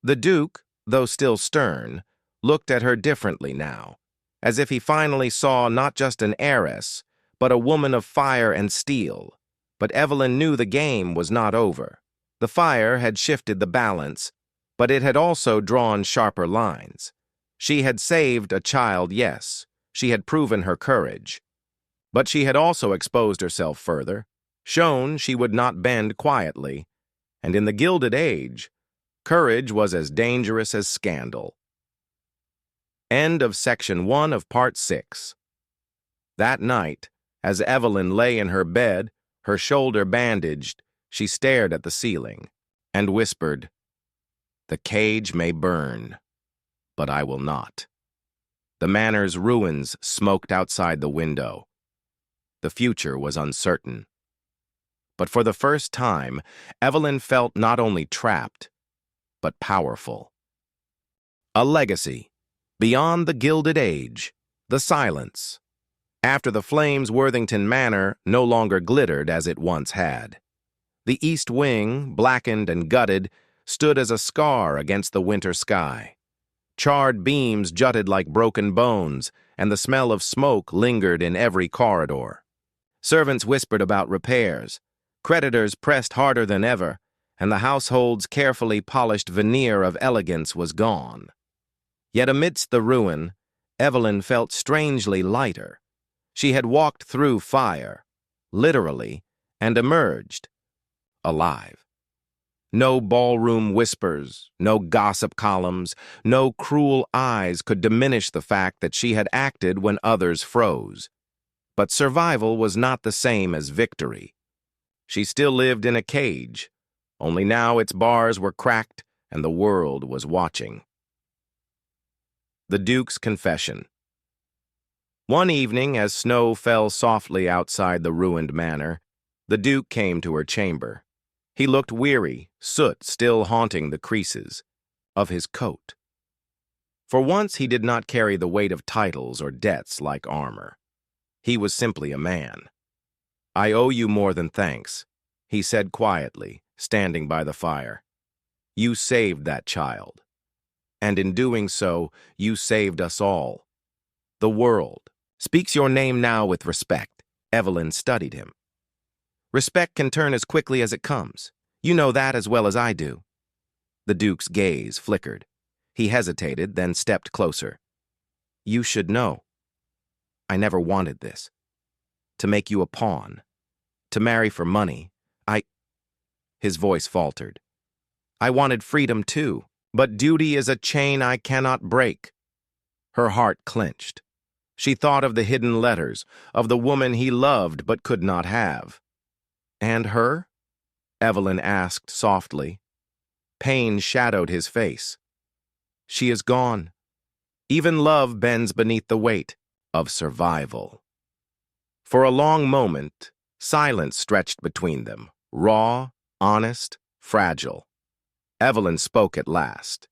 The Duke, though still stern, looked at her differently now, as if he finally saw not just an heiress, but a woman of fire and steel. But Evelyn knew the game was not over. The fire had shifted the balance, but it had also drawn sharper lines. She had saved a child, yes. She had proven her courage. But she had also exposed herself further, shown she would not bend quietly, and in the Gilded Age, courage was as dangerous as scandal. End of Section 1 of Part 6. That night, as Evelyn lay in her bed, her shoulder bandaged, she stared at the ceiling and whispered, "The cage may burn, but I will not." The manor's ruins smoked outside the window. The future was uncertain. But for the first time, Evelyn felt not only trapped, but powerful. A legacy. Beyond the Gilded Age. The silence. After the flames, Worthington Manor no longer glittered as it once had. The east wing, blackened and gutted, stood as a scar against the winter sky. Charred beams jutted like broken bones, and the smell of smoke lingered in every corridor. Servants whispered about repairs. Creditors pressed harder than ever, and the household's carefully polished veneer of elegance was gone. Yet amidst the ruin, Evelyn felt strangely lighter. She had walked through fire, literally, and emerged alive. No ballroom whispers, no gossip columns, no cruel eyes could diminish the fact that she had acted when others froze. But survival was not the same as victory. She still lived in a cage, only now its bars were cracked and the world was watching. The Duke's Confession. One evening, as snow fell softly outside the ruined manor, the Duke came to her chamber. He looked weary, soot still haunting the creases of his coat. For once he did not carry the weight of titles or debts like armor. He was simply a man. "I owe you more than thanks," he said quietly, standing by the fire. You saved that child. And in doing so, you saved us all. The world speaks your name now with respect. Evelyn studied him. Respect can turn as quickly as it comes. You know that as well as I do. The Duke's gaze flickered. He hesitated, then stepped closer. You should know. I never wanted this. To make you a pawn. To marry for money. His voice faltered. I wanted freedom too, but duty is a chain I cannot break. Her heart clenched. She thought of the hidden letters, of the woman he loved but could not have. And her? Evelyn asked softly. Pain shadowed his face. She is gone. Even love bends beneath the weight of survival. For a long moment, silence stretched between them, raw, honest, fragile. Evelyn spoke at last.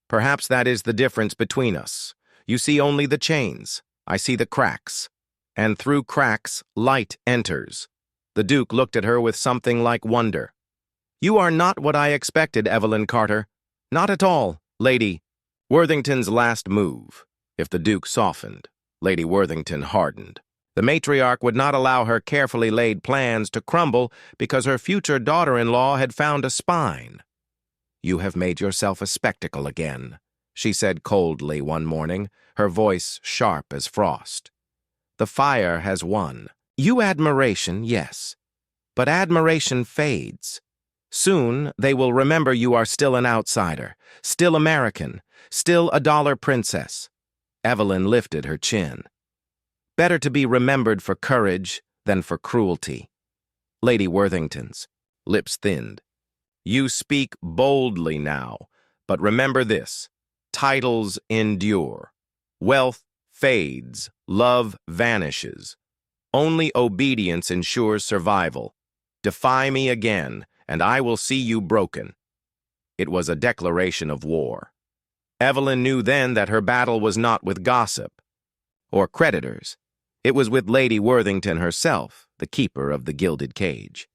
Perhaps that is the difference between us. You see only the chains. I see the cracks. And through cracks, light enters. The Duke looked at her with something like wonder. You are not what I expected, Evelyn Carter. Not at all, Lady. Worthington's last move. If the Duke softened, Lady Worthington hardened. The matriarch would not allow her carefully laid plans to crumble because her future daughter-in-law had found a spine. You have made yourself a spectacle again, she said coldly one morning, her voice sharp as frost. The fire has won. You admiration, yes, but admiration fades. Soon they will remember you are still an outsider, still American, still a dollar princess. Evelyn lifted her chin. Better to be remembered for courage than for cruelty. Lady Worthington's lips thinned. You speak boldly now, but remember this. Titles endure. Wealth fades. Love vanishes. Only obedience ensures survival. Defy me again, and I will see you broken. It was a declaration of war. Evelyn knew then that her battle was not with gossip or creditors. It was with Lady Worthington herself, the keeper of the Gilded Cage.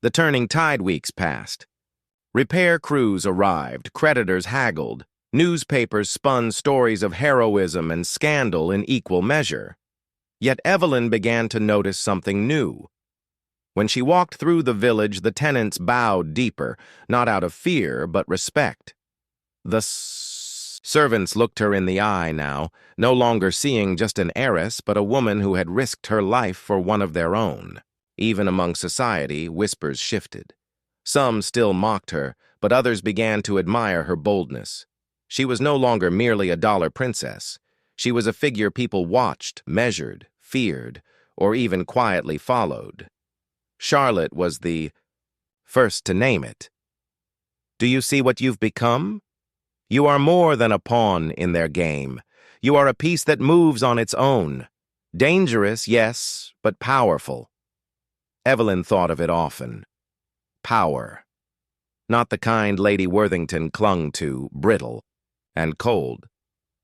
The turning tide weeks passed. Repair crews arrived, creditors haggled, newspapers spun stories of heroism and scandal in equal measure. Yet Evelyn began to notice something new. When she walked through the village, the tenants bowed deeper, not out of fear, but respect. The servants looked her in the eye now, no longer seeing just an heiress, but a woman who had risked her life for one of their own. Even among society, whispers shifted. Some still mocked her, but others began to admire her boldness. She was no longer merely a dollar princess. She was a figure people watched, measured, feared, or even quietly followed. Charlotte was the first to name it. Do you see what you've become? You are more than a pawn in their game. You are a piece that moves on its own. Dangerous, yes, but powerful. Evelyn thought of it often. Power. Not the kind Lady Worthington clung to, brittle and cold,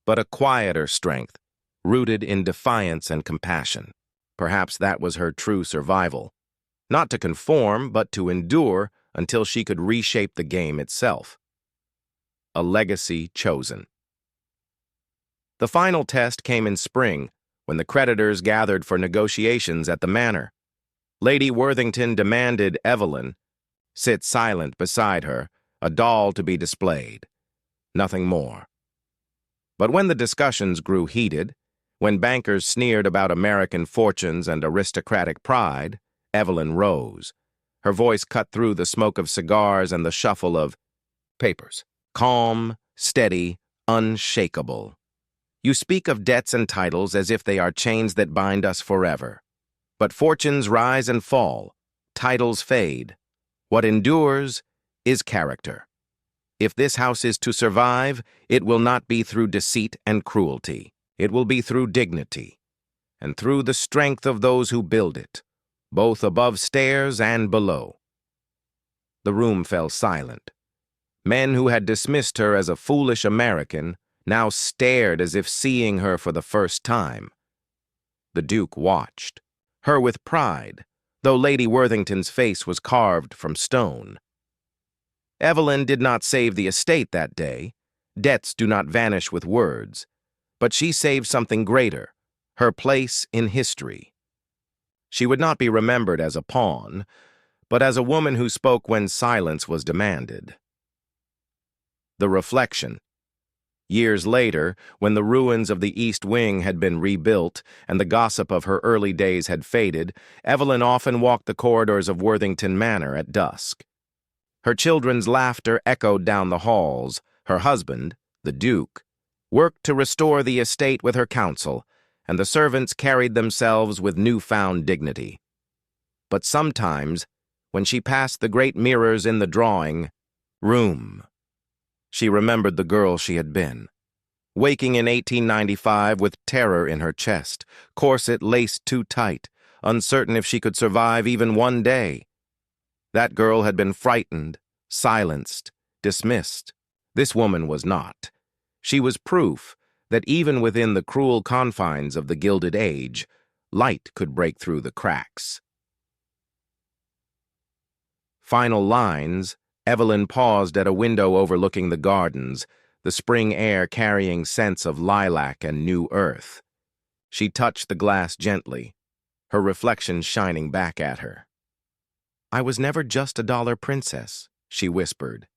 but a quieter strength, rooted in defiance and compassion. Perhaps that was her true survival. Not to conform, but to endure until she could reshape the game itself. A legacy chosen. The final test came in spring, when the creditors gathered for negotiations at the manor. Lady Worthington demanded Evelyn sit silent beside her, a doll to be displayed. Nothing more. But when the discussions grew heated, when bankers sneered about American fortunes and aristocratic pride, Evelyn rose. Her voice cut through the smoke of cigars and the shuffle of papers. Calm, steady, unshakable. You speak of debts and titles as if they are chains that bind us forever. But fortunes rise and fall. Titles fade. What endures is character. If this house is to survive, it will not be through deceit and cruelty. It will be through dignity, and through the strength of those who build it, both above stairs and below. The room fell silent. Men who had dismissed her as a foolish American now stared as if seeing her for the first time. The Duke watched, her with pride, though Lady Worthington's face was carved from stone. Evelyn did not save the estate that day. Debts do not vanish with words. But she saved something greater, her place in history. She would not be remembered as a pawn, but as a woman who spoke when silence was demanded. The reflection. Years later, when the ruins of the East Wing had been rebuilt and the gossip of her early days had faded, Evelyn often walked the corridors of Worthington Manor at dusk. Her children's laughter echoed down the halls. Her husband, the Duke, worked to restore the estate with her counsel, and the servants carried themselves with newfound dignity. But sometimes, when she passed the great mirrors in the drawing room, she remembered the girl she had been, waking in 1895 with terror in her chest, corset laced too tight, uncertain if she could survive even one day. That girl had been frightened, silenced, dismissed. This woman was not. She was proof that even within the cruel confines of the Gilded Age, light could break through the cracks. Final lines. Evelyn paused at a window overlooking the gardens, the spring air carrying scents of lilac and new earth. She touched the glass gently, her reflection shining back at her. "I was never just a dollar princess," she whispered.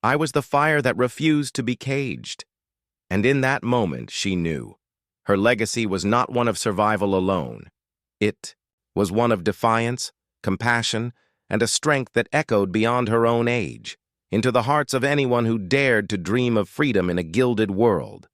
"I was the fire that refused to be caged." And in that moment, she knew. Her legacy was not one of survival alone. It was one of defiance, compassion, and a strength that echoed beyond her own age, into the hearts of anyone who dared to dream of freedom in a gilded world.